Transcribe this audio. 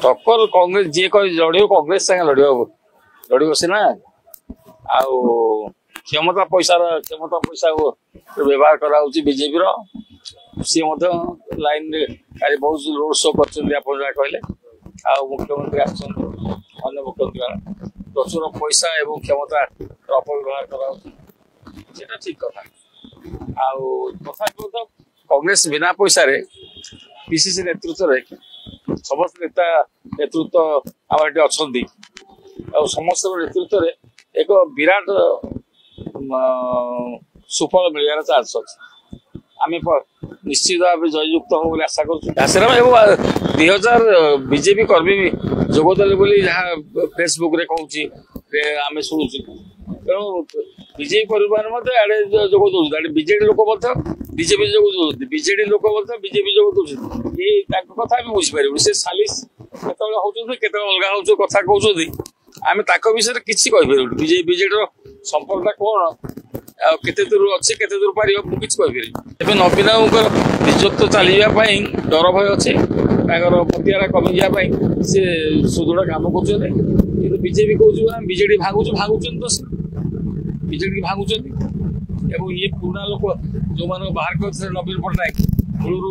टक्कर कांग्रेस जी लड़ कांग्रेस संगे लड़ सीना क्षमता पैसा व्यवहार कराजेपी सी लाइन बहुत रोड शो कर कहले मुख्यमंत्री अन्य मुख्यमंत्री प्रचुर पैसा एवं क्षमता अपव्यवहार कर ठीक कथा तथा कांग्रेस बिना पैसा पीसीसी नेतृत्व समस्त नेता नेतृत्व आम अच्छा समस्त नेतृत्व एक विराट सुफल मिलवार चान्स अच्छे आम निश्चित भाव जययुक्त हो आशा कर 2000 बीजेपी कर्मी जोगदेले बोली जहाँ फेसबुक रे कहूँ आम शुणु तेणु बीजेपी कर्मी आड़े जोग दौर बीजेडी लोक बीजेपी जोग बीजेडी लोक बीजेपी जोग दौर ये कथा आम बुझीपर से सालिस केत अलग हो कथा कहते आम विषय किसी कहीपर बीजेडी संपर्क कौन केते दूर अच्छे केते दूर पार मुझे कहीपर नवीन निजत्व चलवाई डर भय अच्छे पतिआरा कमी जावाई सी सुदृढ़ काम कर बीजेपी कह बीजेडी भांगुन तो बीजेडी भांगुन ये पुराना लोक जो बाहर कर नवीन पट्टनायक मूलू